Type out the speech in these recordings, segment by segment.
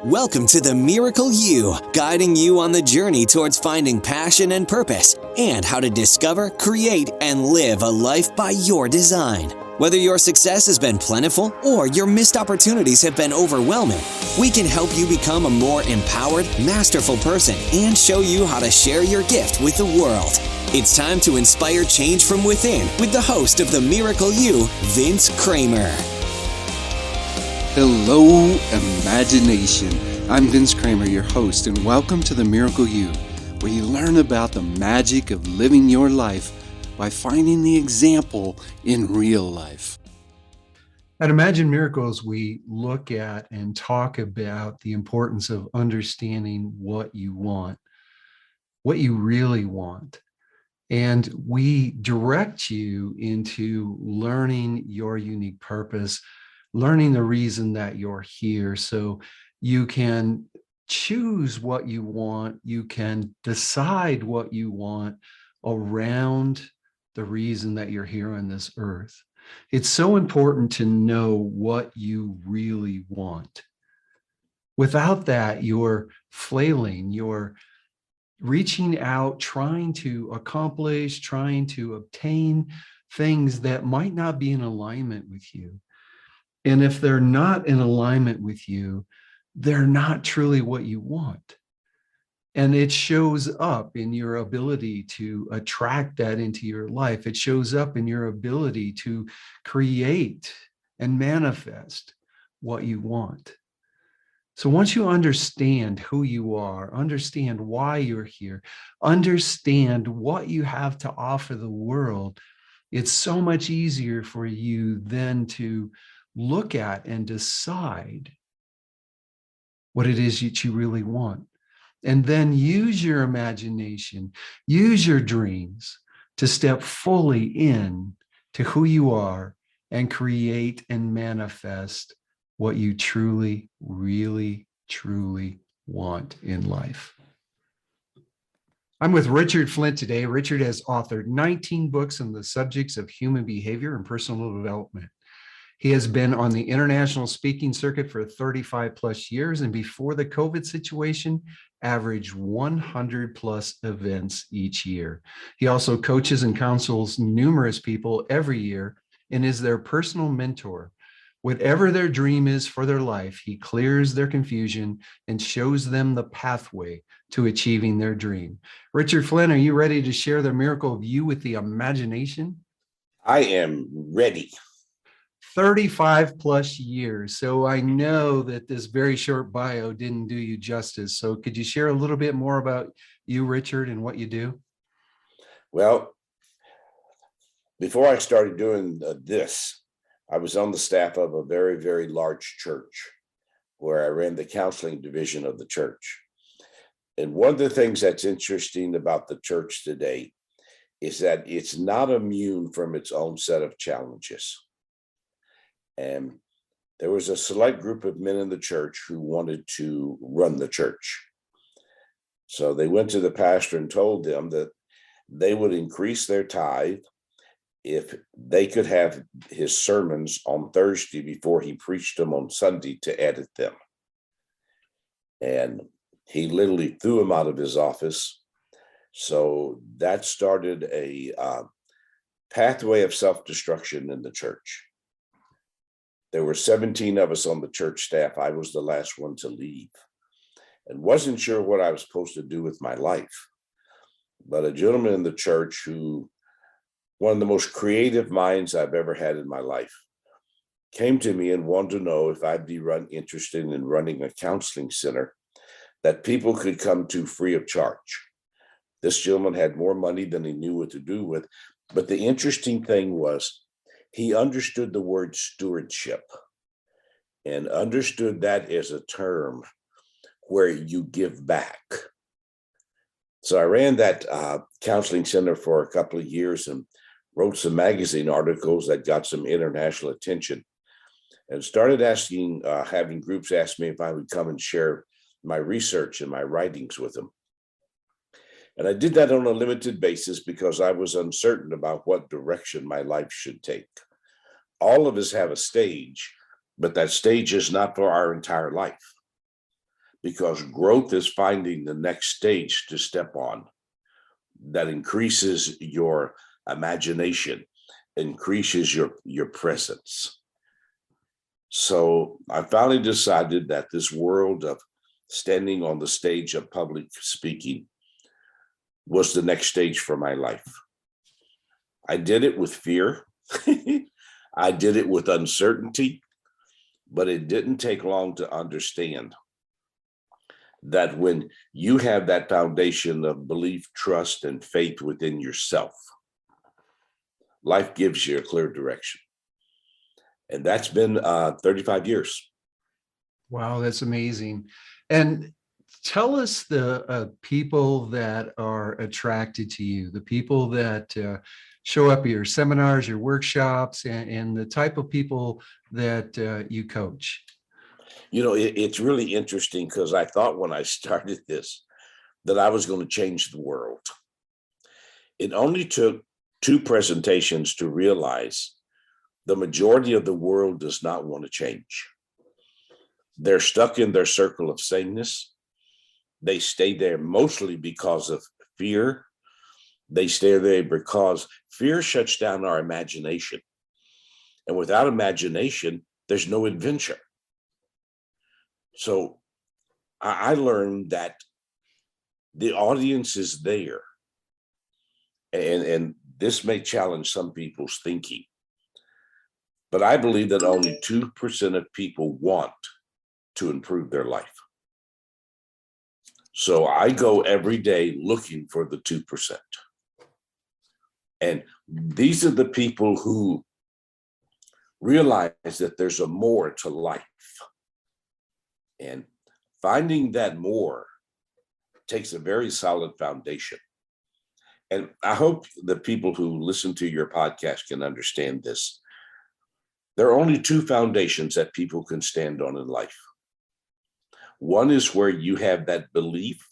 Welcome to the Miracle You, guiding you on the journey towards finding passion and purpose, and how to discover, create, and live a life by your design. Whether your success has been plentiful or your missed opportunities have been overwhelming, we can help you become a more empowered, masterful person and show you how to share your gift with the world. It's time to inspire change from within with the host of the Miracle You, Vince Kramer. Hello, imagination. I'm Vince Kramer, your host, and welcome to the Miracle You, where you learn about the magic of living your life by finding the example in real life. At Imagine Miracles, we look at and talk about the importance of understanding what you want, what you really want. And we direct you into learning your unique purpose, learning the reason that you're here so you can choose what you want, you can decide what you want around the reason that you're here on this earth. It's so important to know what you really want. Without that, you're flailing, you're reaching out, trying to accomplish, trying to obtain things that might not be in alignment with you. And if they're not in alignment with you, they're not truly what you want. And it shows up in your ability to attract that into your life. It shows up in your ability to create and manifest what you want. So once you understand who you are, understand why you're here, understand what you have to offer the world, it's so much easier for you then to look at and decide what it is that you really want. And then use your imagination, use your dreams to step fully in to who you are and create and manifest what you truly, really, truly want in life. I'm with Richard Flint today. Richard has authored 19 books on the subjects of human behavior and personal development. He has been on the international speaking circuit for 35 plus years, and before the COVID situation, averaged 100 plus events each year. He also coaches and counsels numerous people every year and is their personal mentor. Whatever their dream is for their life, he clears their confusion and shows them the pathway to achieving their dream. Richard Flint, are you ready to share the miracle of you with the imagination? I am ready. 35 plus years. So I know that this very short bio didn't do you justice. So could you share a little bit more about you, Richard, and what you do? Well, before I started doing this, I was on the staff of a very, very large church where I ran the counseling division of the church. And one of the things that's interesting about the church today is that it's not immune from its own set of challenges. And there was a select group of men in the church who wanted to run the church. So they went to the pastor and told them that they would increase their tithe if they could have his sermons on Thursday before he preached them on Sunday to edit them. And he literally threw him out of his office. So that started a pathway of self-destruction in the church. There were 17 of us on the church staff. I was the last one to leave and wasn't sure what I was supposed to do with my life. But a gentleman in the church who, one of the most creative minds I've ever had in my life, came to me and wanted to know if I'd be interested in running a counseling center that people could come to free of charge. This gentleman had more money than he knew what to do with. But the interesting thing was, he understood the word stewardship and understood that as a term where you give back. So I ran that counseling center for a couple of years and wrote some magazine articles that got some international attention and started having groups ask me if I would come and share my research and my writings with them. And I did that on a limited basis because I was uncertain about what direction my life should take. All of us have a stage, but that stage is not for our entire life. because growth is finding the next stage to step on that increases your imagination, increases your presence. So I finally decided that this world of standing on the stage of public speaking was the next stage for my life. I did it with fear. I did it with uncertainty, but it didn't take long to understand that when you have that foundation of belief, trust, and faith within yourself, life gives you a clear direction. And that's been 35 years. Wow, that's amazing. And tell us the people that are attracted to you, the people that show up at your seminars, your workshops, and the type of people that you coach. You know, it's really interesting because I thought when I started this that I was going to change the world. It only took 2 presentations to realize the majority of the world does not want to change. They're stuck in their circle of sameness. They stay there mostly because of fear. They stay there because fear shuts down our imagination. And without imagination, there's no adventure. So I learned that the audience is there. And this may challenge some people's thinking. But I believe that only 2% of people want to improve their life. So I go every day looking for the 2%. And these are the people who realize that there's a more to life. And finding that more takes a very solid foundation. And I hope the people who listen to your podcast can understand this. There are only 2 foundations that people can stand on in life. One is where you have that belief,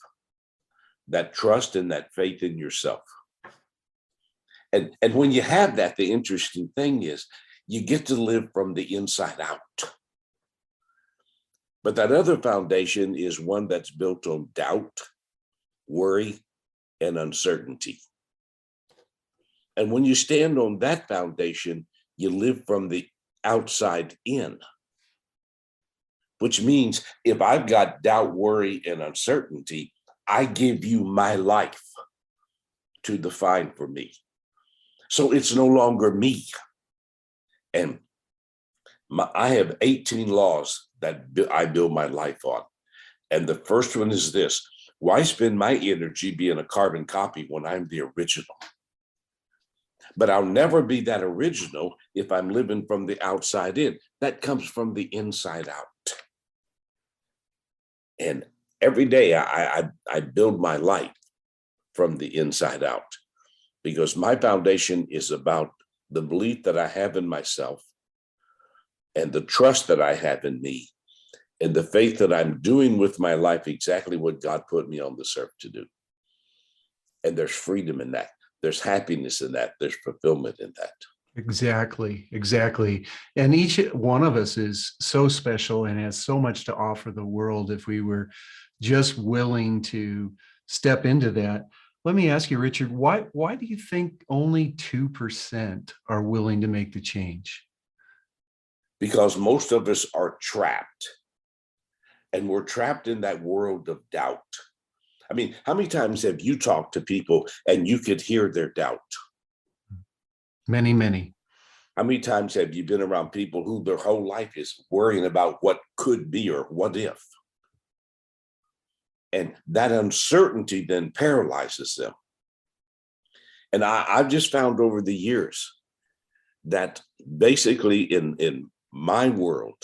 that trust, and that faith in yourself. And when you have that, the interesting thing is you get to live from the inside out. But that other foundation is one that's built on doubt, worry, and uncertainty. And when you stand on that foundation, you live from the outside in, which means if I've got doubt, worry, and uncertainty, I give you my life to define for me. So it's no longer me. And I have 18 laws that I build my life on. And the first one is this: why spend my energy being a carbon copy when I'm the original? But I'll never be that original if I'm living from the outside in. That comes from the inside out. And every day I build my life from the inside out, because my foundation is about the belief that I have in myself, and the trust that I have in me, and the faith that I'm doing with my life exactly what God put me on this earth to do. And there's freedom in that. There's happiness in that. There's fulfillment in that. Exactly. And each one of us is so special and has so much to offer the world if we were just willing to step into that. Let me ask you, Richard, why do you think only 2% are willing to make the change? Because most of us are trapped, and we're trapped in that world of doubt. I mean, how many times have you talked to people and you could hear their doubt? Many. How many times have you been around people who their whole life is worrying about what could be or what if? And that uncertainty then paralyzes them. And I've just found over the years that basically in my world,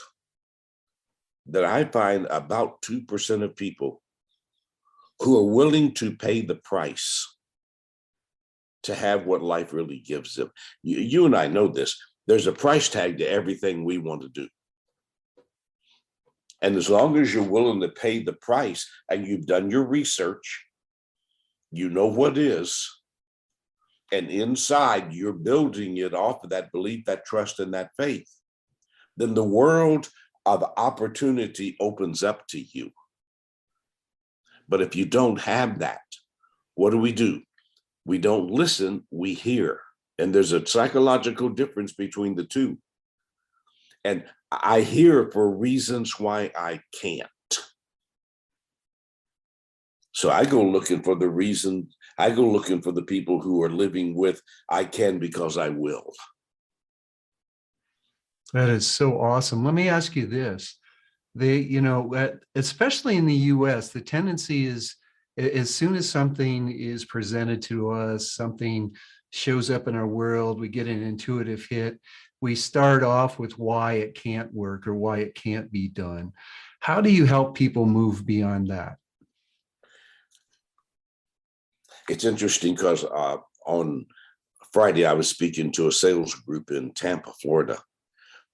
that I find about 2% of people who are willing to pay the price to have what life really gives them. You and I know this. There's a price tag to everything we want to do. And as long as you're willing to pay the price and you've done your research, you know what is, and inside you're building it off of that belief, that trust, and that faith, then the world of opportunity opens up to you. But if you don't have that, what do? We don't listen, we hear. And there's a psychological difference between the two. And I hear for reasons why I can't. So I go looking for the reason, I go looking for the people who are living with, I can because I will. That is so awesome. Let me ask you this. Especially in the US, the tendency is as soon as something is presented to us, something shows up in our world, we get an intuitive hit, we start off with why it can't work or why it can't be done. How do you help people move beyond that? It's interesting because on Friday, I was speaking to a sales group in Tampa, Florida.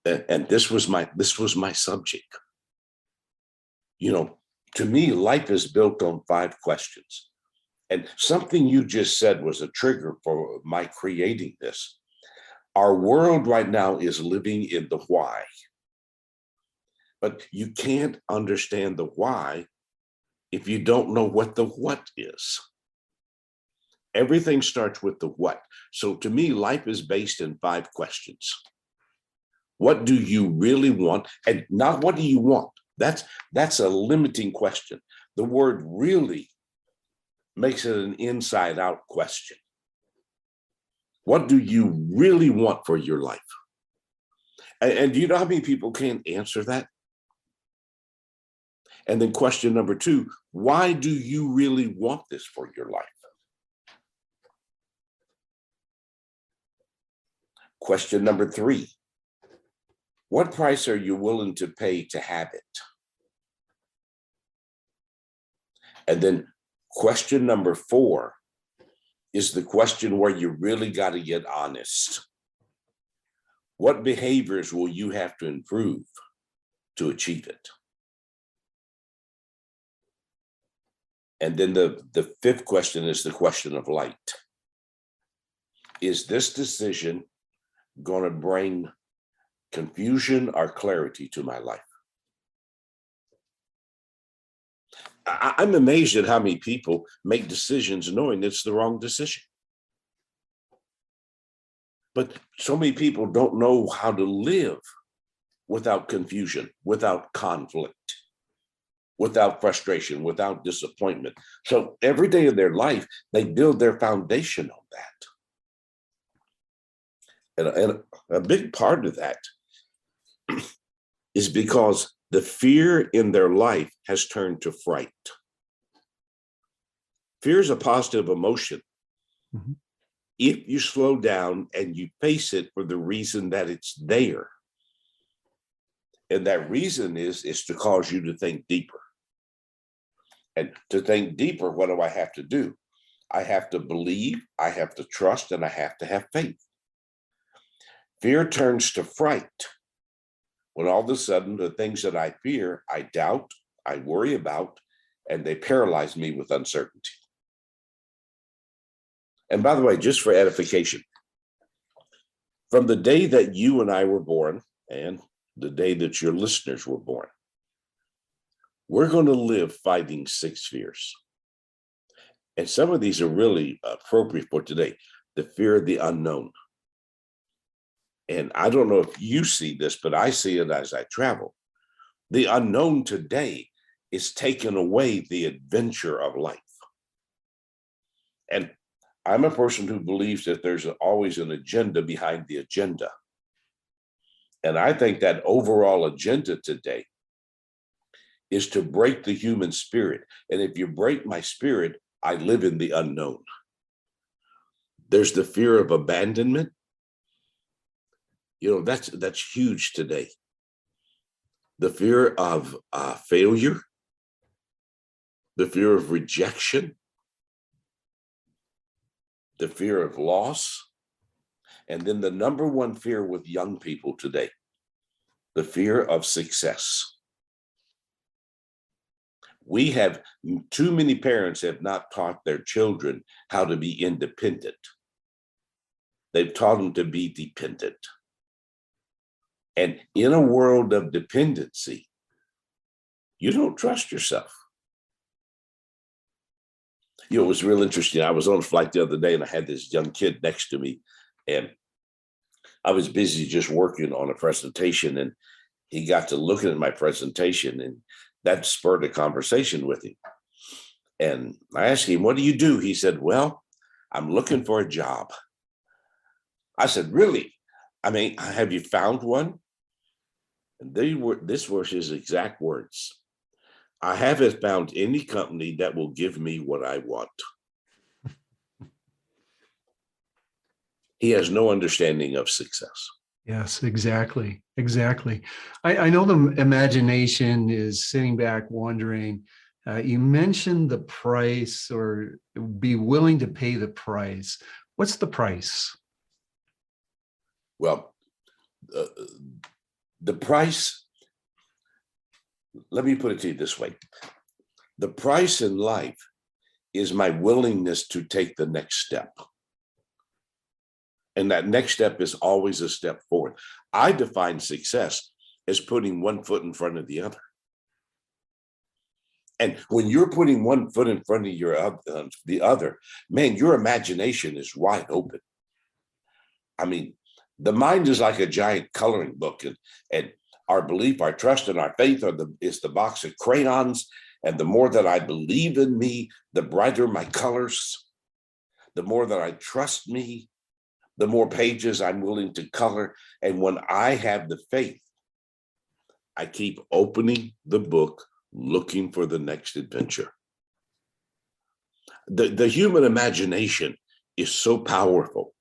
And this was my subject. To me, life is built on 5 questions. And something you just said was a trigger for my creating this. Our world right now is living in the why. But you can't understand the why if you don't know what the what is. Everything starts with the what. So to me, life is based in 5 questions. What do you really want? And not what do you want? That's a limiting question. The word really makes it an inside out question. What do you really want for your life? And do you know how many people can't answer that? And then question number 2, why do you really want this for your life? Question number 3, what price are you willing to pay to have it? And then question number 4 is the question where you really got to get honest. What behaviors will you have to improve to achieve it? And then the 5th question is the question of light. Is this decision going to bring confusion or clarity to my life? I'm amazed at how many people make decisions knowing it's the wrong decision. But so many people don't know how to live without confusion, without conflict, without frustration, without disappointment. So every day of their life, they build their foundation on that. And a big part of that is because the fear in their life has turned to fright. Fear is a positive emotion. Mm-hmm. If you slow down and you face it for the reason that it's there. And that reason is to cause you to think deeper. And to think deeper, what do I have to do? I have to believe, I have to trust, and I have to have faith. Fear turns to fright when all of a sudden the things that I fear, I doubt, I worry about, and they paralyze me with uncertainty. And by the way, just for edification, from the day that you and I were born and the day that your listeners were born, we're going to live fighting 6 fears. And some of these are really appropriate for today. The fear of the unknown. And I don't know if you see this, but I see it as I travel. The unknown today is taking away the adventure of life. And I'm a person who believes that there's always an agenda behind the agenda. And I think that overall agenda today is to break the human spirit. And if you break my spirit, I live in the unknown. There's the fear of abandonment. That's huge today. The fear of failure, the fear of rejection, the fear of loss, and then the number one fear with young people today, the fear of success. We have too many parents have not taught their children how to be independent. They've taught them to be dependent. And in a world of dependency, you don't trust yourself. You know, it was real interesting. I was on a flight the other day and I had this young kid next to me, and I was busy just working on a presentation, and he got to looking at my presentation, and that spurred a conversation with him. And I asked him, "What do you do?" He said, "Well, I'm looking for a job." I said, "Really? I mean, have you found one?" And this was his exact words. "I haven't found any company that will give me what I want." He has no understanding of success. Yes, exactly. Exactly. I know the imagination is sitting back wondering, you mentioned the price, or be willing to pay the price. What's the price? Well, the price, let me put it to you this way. The price in life is my willingness to take the next step. And that next step is always a step forward. I define success as putting one foot in front of the other. And when you're putting one foot in front of the other, man, your imagination is wide open. I mean, the mind is like a giant coloring book, and our belief, our trust, and our faith is the box of crayons. And the more that I believe in me, the brighter my colors. The more that I trust me, the more pages I'm willing to color. And when I have the faith, I keep opening the book, looking for the next adventure. The human imagination is so powerful,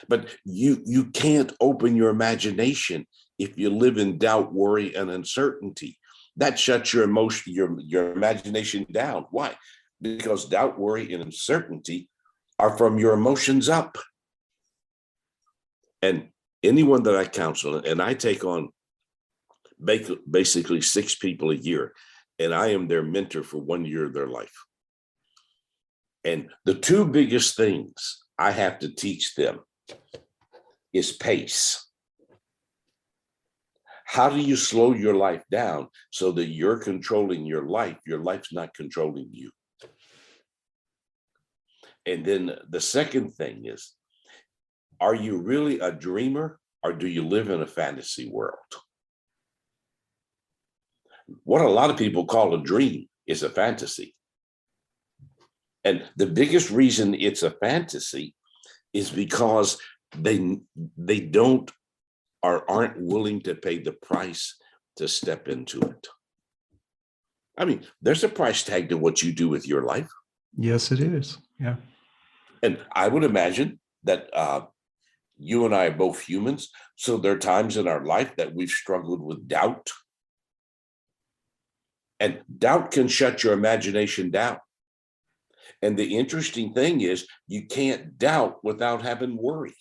but you can't open your imagination if you live in doubt, worry, and uncertainty. That shuts your imagination down. Why? Because doubt, worry, and uncertainty are from your emotions up. And anyone that I counsel, and I take on basically 6 people a year, and I am their mentor for 1 year of their life. And the 2 biggest things I have to teach them is pace. How do you slow your life down so that you're controlling your life? Your life's not controlling you. And then the second thing is, are you really a dreamer, or do you live in a fantasy world? What a lot of people call a dream is a fantasy. And the biggest reason it's a fantasy is because they don't or aren't willing to pay the price to step into it. I mean, there's a price tag to what you do with your life. Yes, it is. Yeah. And I would imagine that you and I are both humans. So there are times in our life that we've struggled with doubt. And doubt can shut your imagination down. And the interesting thing is, you can't doubt without having worry.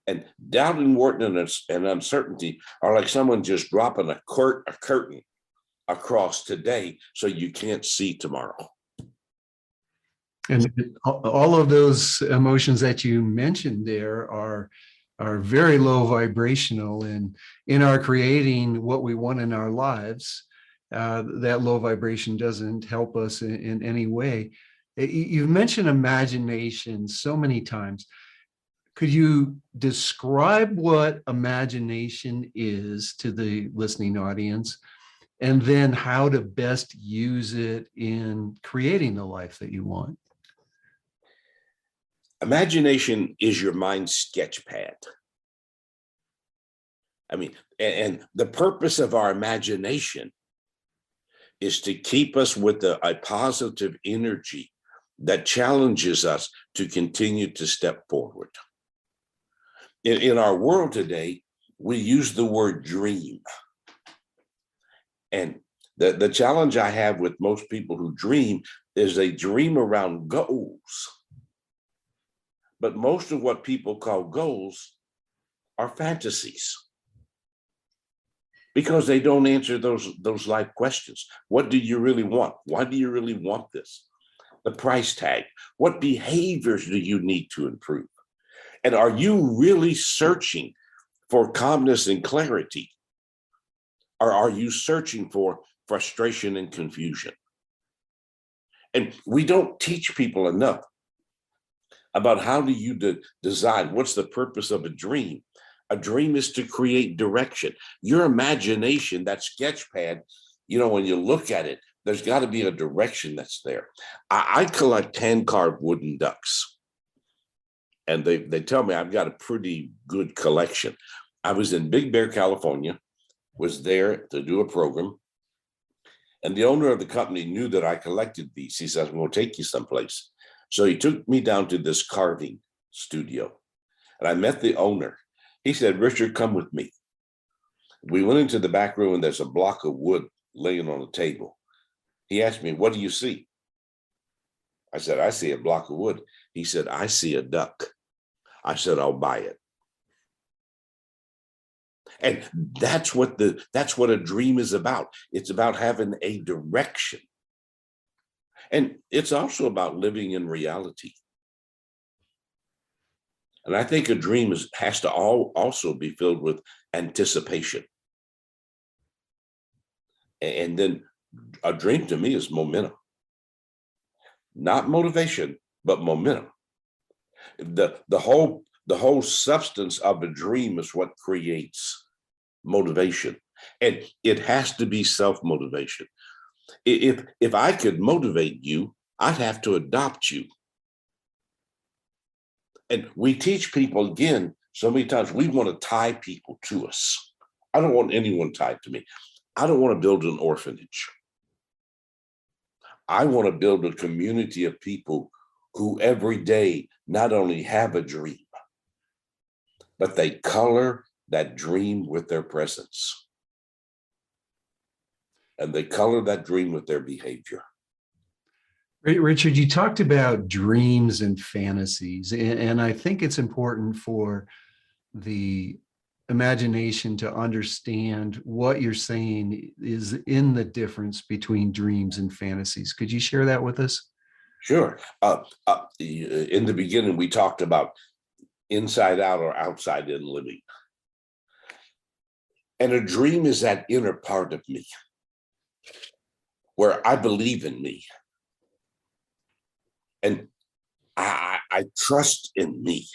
And doubt and worry and uncertainty are like someone just dropping a curtain across today so you can't see tomorrow. And all of those emotions that you mentioned there are very low vibrational, and in our creating what we want in our lives, that low vibration doesn't help us in any way. You've mentioned imagination so many times. Could you describe what imagination is to the listening audience, and then how to best use it in creating the life that you want? Imagination is your mind's sketch pad. I mean, and the purpose of our imagination is to keep us with a positive energy that challenges us to continue to step forward. In our world today, we use the word dream. And the challenge I have with most people who dream is they dream around goals. But most of what people call goals are fantasies, because they don't answer those life questions. What do you really want? Why do you really want this? The price tag. What behaviors do you need to improve? And are you really searching for calmness and clarity? Or are you searching for frustration and confusion? And we don't teach people enough about how do you design, what's the purpose of a dream. A dream is to create direction. Your imagination, that sketch pad, when you look at it, there's got to be a direction that's there. I collect hand-carved wooden ducks. And they tell me I've got a pretty good collection. I was in Big Bear, California, was there to do a program. And the owner of the company knew that I collected these. He says, I'm going to take you someplace. So he took me down to this carving studio. And I met the owner. He said, Richard, come with me. We went into the back room and there's a block of wood laying on the table. He asked me, what do you see? I said, I see a block of wood. He said, I see a duck. I said, I'll buy it. And that's what a dream is about. It's about having a direction. And it's also about living in reality. And I think a dream has to also be filled with anticipation. And then a dream to me is momentum. Not motivation, but momentum. The whole substance of a dream is what creates motivation. And it has to be self-motivation. If I could motivate you, I'd have to adopt you. And we teach people, again, so many times we want to tie people to us. I don't want anyone tied to me. I don't want to build an orphanage. I want to build a community of people who every day not only have a dream, but they color that dream with their presence. And they color that dream with their behavior. Richard, you talked about dreams and fantasies, and I think it's important for the imagination to understand what you're saying is in the difference between dreams and fantasies. Could you share that with us? Sure. In the beginning, we talked about inside out or outside in living. And a dream is that inner part of me where I believe in me. And I trust in me.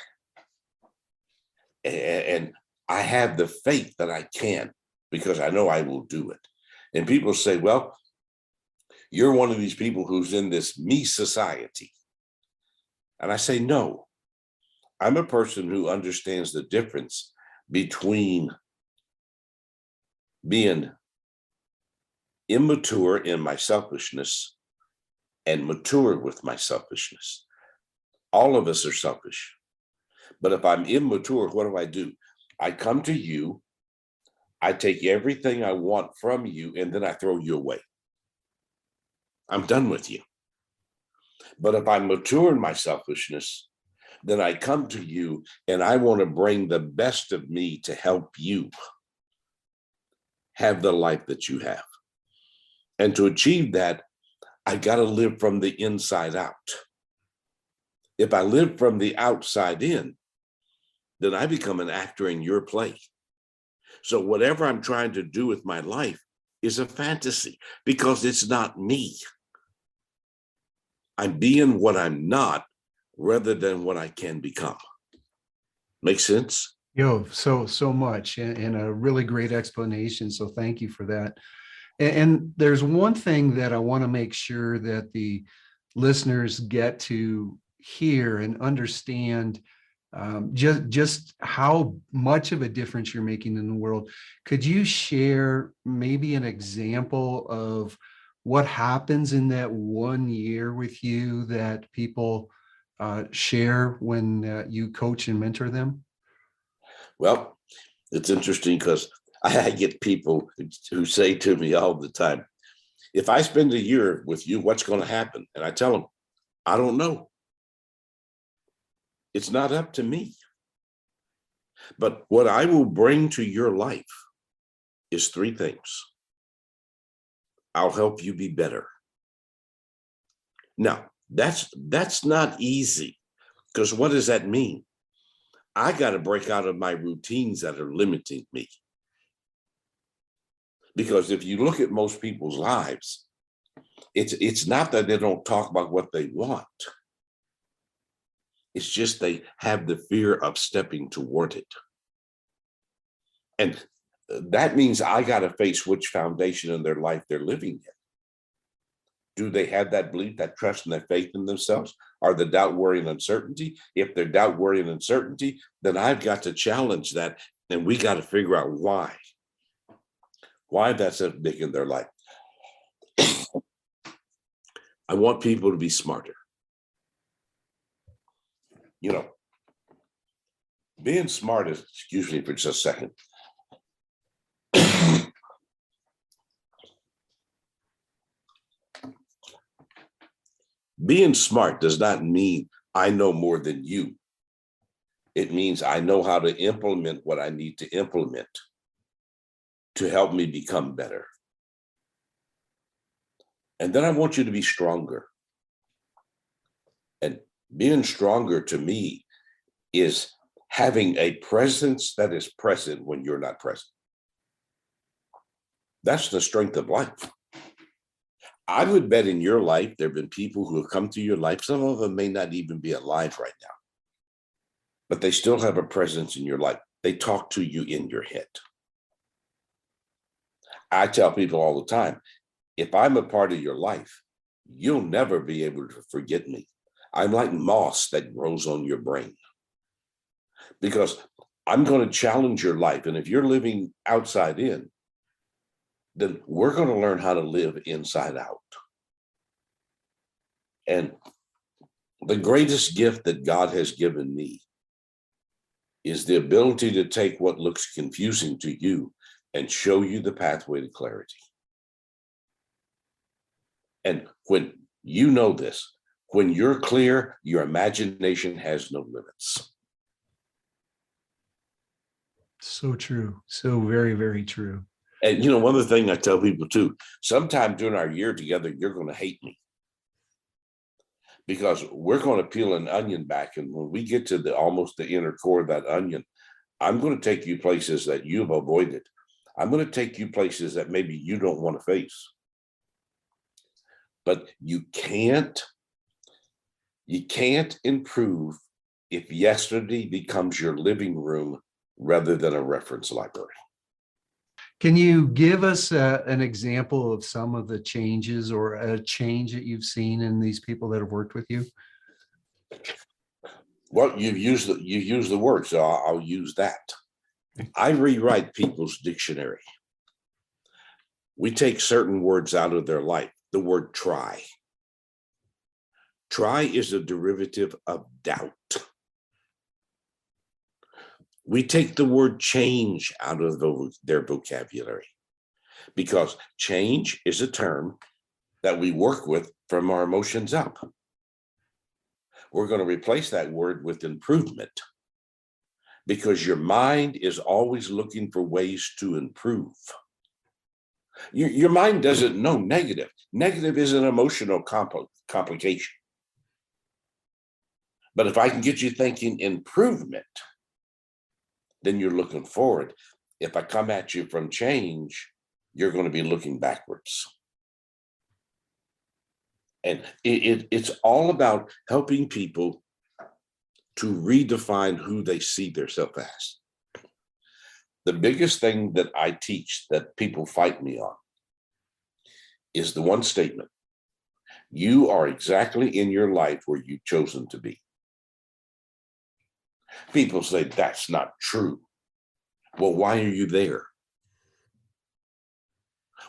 And I have the faith that I can because I know I will do it. And people say, well, you're one of these people who's in this me society. And I say, no, I'm a person who understands the difference between being immature in my selfishness and mature with my selfishness. All of us are selfish. But if I'm immature, what do? I come to you, I take everything I want from you, and then I throw you away. I'm done with you. But if I'm mature in my selfishness, then I come to you and I want to bring the best of me to help you have the life that you have. And to achieve that, I got to live from the inside out. If I live from the outside in, then I become an actor in your play. So whatever I'm trying to do with my life is a fantasy because it's not me. I'm being what I'm not rather than what I can become. Make sense? So much and a really great explanation. So thank you for that. And there's one thing that I want to make sure that the listeners get to hear and understand just how much of a difference you're making in the world. Could you share maybe an example of what happens in that 1 year with you that people share when you coach and mentor them? Well, it's interesting because I get people who say to me all the time, if I spend a year with you, what's going to happen? And I tell them, I don't know. It's not up to me. But what I will bring to your life is three things. I'll help you be better. Now, that's not easy because what does that mean? I got to break out of my routines that are limiting me. Because if you look at most people's lives, It's not that they don't talk about what they want. It's just they have the fear of stepping toward it. And that means I got to face which foundation in their life they're living in. Do they have that belief, that trust, and that faith in themselves? Are the doubt, worry, and uncertainty? If they're doubt, worry, and uncertainty, then I've got to challenge that, and we got to figure out why that's so big in their life. I want people to be smarter. You know, being smart is, excuse me for just a second. Being smart does not mean I know more than you. It means I know how to implement what I need to implement to help me become better. And then I want you to be stronger. And being stronger to me is having a presence that is present when you're not present. That's the strength of life. I would bet in your life, there have been people who have come to your life. Some of them may not even be alive right now, but they still have a presence in your life. They talk to you in your head. I tell people all the time, if I'm a part of your life, you'll never be able to forget me. I'm like moss that grows on your brain, because I'm going to challenge your life. And if you're living outside in, then we're going to learn how to live inside out. And the greatest gift that God has given me is the ability to take what looks confusing to you and show you the pathway to clarity. And when you know this, when you're clear, your imagination has no limits. So true. So very, very true. And you know, one of the things I tell people too, sometime during our year together, you're going to hate me, because we're going to peel an onion back. And when we get to almost the inner core of that onion, I'm going to take you places that you've avoided. I'm going to take you places that maybe you don't want to face. But you can't improve if yesterday becomes your living room rather than a reference library. Can you give us an example of some of the changes or a change that you've seen in these people that have worked with you? Well, you use the word, so I'll use that. I rewrite people's dictionary. We take certain words out of their life. The word try. Try is a derivative of doubt. We take the word change out of their vocabulary, because change is a term that we work with from our emotions up. We're going to replace that word with improvement, because your mind is always looking for ways to improve. Your mind doesn't know negative. Negative is an emotional complication. But if I can get you thinking improvement, then you're looking forward. If I come at you from change, you're going to be looking backwards. And it's all about helping people to redefine who they see themselves as. The biggest thing that I teach that people fight me on is the one statement: you are exactly in your life where you've chosen to be. People say that's not true. Well, why are you there?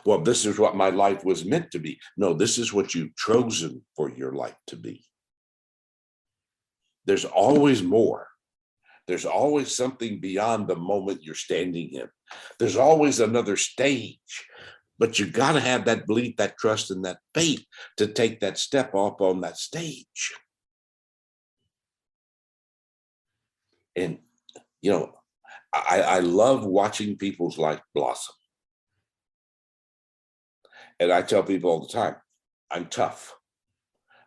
Well, this is what my life was meant to be. No, this is what you've chosen for your life to be. There's always more. There's always something beyond the moment you're standing in. There's always another stage, but you got to have that belief, that trust, and that faith to take that step off on that stage. And, you know, I love watching people's life blossom. And I tell people all the time, I'm tough.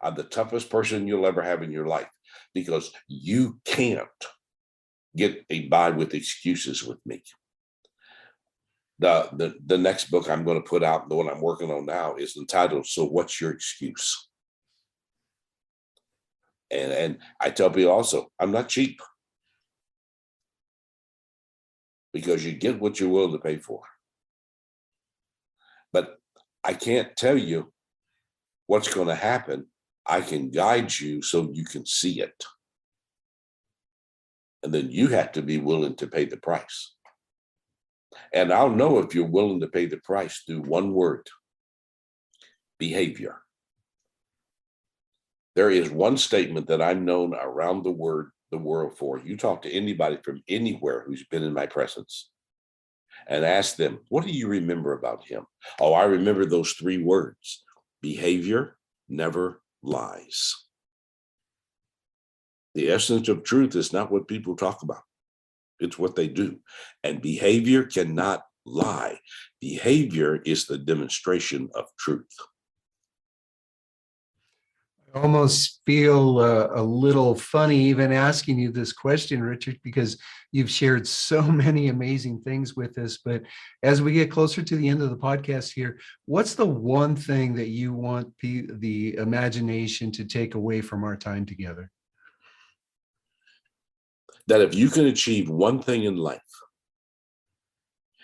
I'm the toughest person you'll ever have in your life, because you can't get by with excuses with me. The next book I'm going to put out, the one I'm working on now, is entitled "So What's Your Excuse?" And I tell people also, I'm not cheap, because you get what you're willing to pay for. But I can't tell you what's going to happen. I can guide you so you can see it. And then you have to be willing to pay the price. And I'll know if you're willing to pay the price through one word: behavior. There is one statement that I'm known around the world for. You talk to anybody from anywhere who's been in my presence and ask them, what do you remember about him? Oh, I remember those 3 words: behavior never lies. The essence of truth is not what people talk about. It's what they do. And behavior cannot lie. Behavior is the demonstration of truth. I almost feel a little funny even asking you this question, Richard, because you've shared so many amazing things with us. But as we get closer to the end of the podcast here, what's the one thing that you want the imagination to take away from our time together? That if you can achieve one thing in life,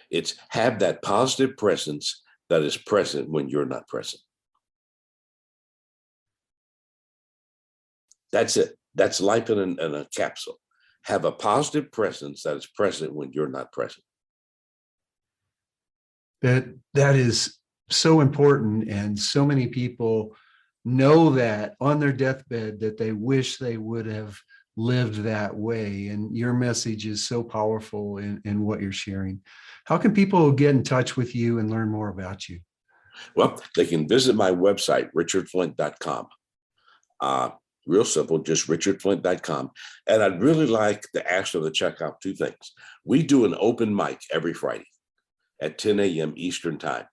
it's have that positive presence that is present when you're not present. That's it. That's life in a capsule. Have a positive presence that is present when you're not present. That is so important, and so many people know that on their deathbed that they wish they would have lived that way. And your message is so powerful in what you're sharing. How can people get in touch with you and learn more about you? Well, they can visit my website, richardflint.com. Real simple, just richardflint.com. And I'd really like to ask them to check out 2 things. We do an open mic every Friday at 10 a.m. Eastern time,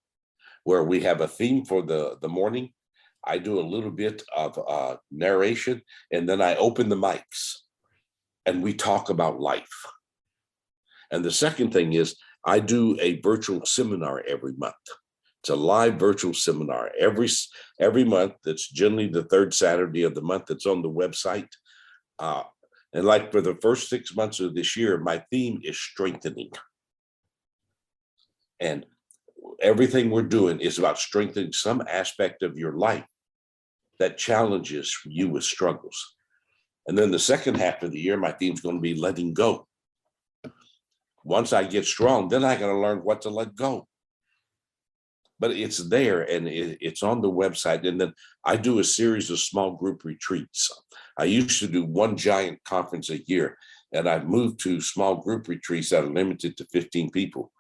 where we have a theme for the morning. I do a little bit of narration, and then I open the mics and we talk about life. And the second thing is I do a virtual seminar every month. It's a live virtual seminar every month. That's generally the 3rd Saturday of the month. That's on the website. And like for the first 6 months of this year, my theme is strengthening. And everything we're doing is about strengthening some aspect of your life that challenges you with struggles. And then the second half of the year, my theme's going to be letting go. Once I get strong, then I got to learn what to let go. But it's there, and it's on the website. And then I do a series of small group retreats. I used to do one giant conference a year, and I've moved to small group retreats that are limited to 15 people.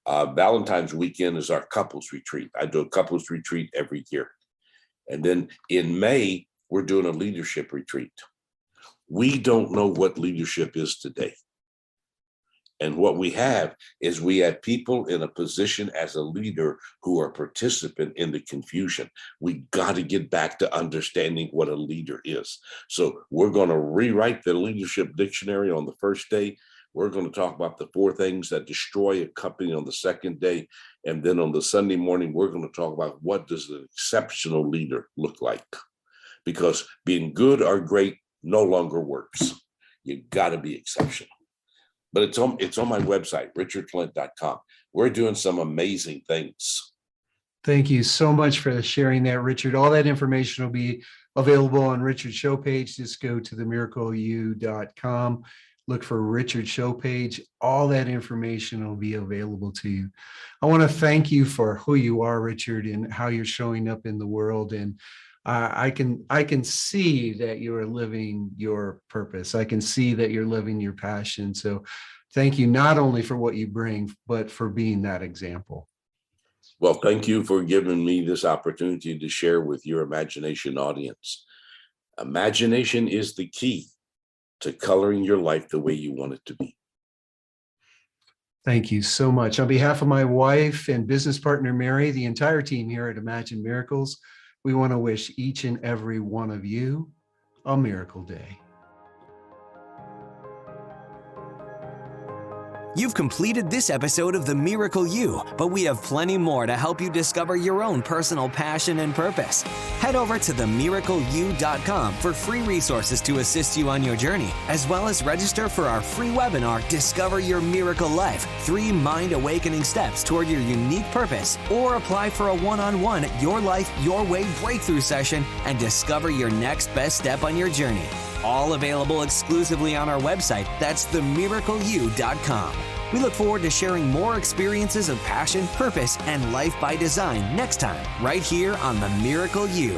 Valentine's weekend is our couples retreat. I do a couples retreat every year. And then in May, we're doing a leadership retreat. We don't know what leadership is today. And what we have is we have people in a position as a leader who are participant in the confusion. We got to get back to understanding what a leader is. So we're going to rewrite the leadership dictionary on the first day. We're going to talk about the 4 things that destroy a company on the second day. And then on the Sunday morning, we're going to talk about what does an exceptional leader look like? Because being good or great no longer works. You got to be exceptional. But it's on my website, richardflint.com. We're doing some amazing things. Thank you so much for sharing that, Richard. All that information will be available on Richard's show page. Just go to themiracleu.com, look for Richard's show page. All that information will be available to you. I want to thank you for who you are, Richard, and how you're showing up in the world. And I can see that you are living your purpose. I can see that you're living your passion. So thank you not only for what you bring, but for being that example. Well, thank you for giving me this opportunity to share with your imagination audience. Imagination is the key to coloring your life the way you want it to be. Thank you so much. On behalf of my wife and business partner, Mary, the entire team here at Imagine Miracles, we want to wish each and every one of you a miracle day. You've completed this episode of The Miracle You, but we have plenty more to help you discover your own personal passion and purpose. Head over to themiracleyou.com for free resources to assist you on your journey, as well as register for our free webinar, Discover Your Miracle Life, 3 mind-awakening steps toward your unique purpose, or apply for a one-on-one Your Life, Your Way breakthrough session and discover your next best step on your journey. All available exclusively on our website. That's themiracleyou.com. We look forward to sharing more experiences of passion, purpose, and life by design next time, right here on The Miracle You.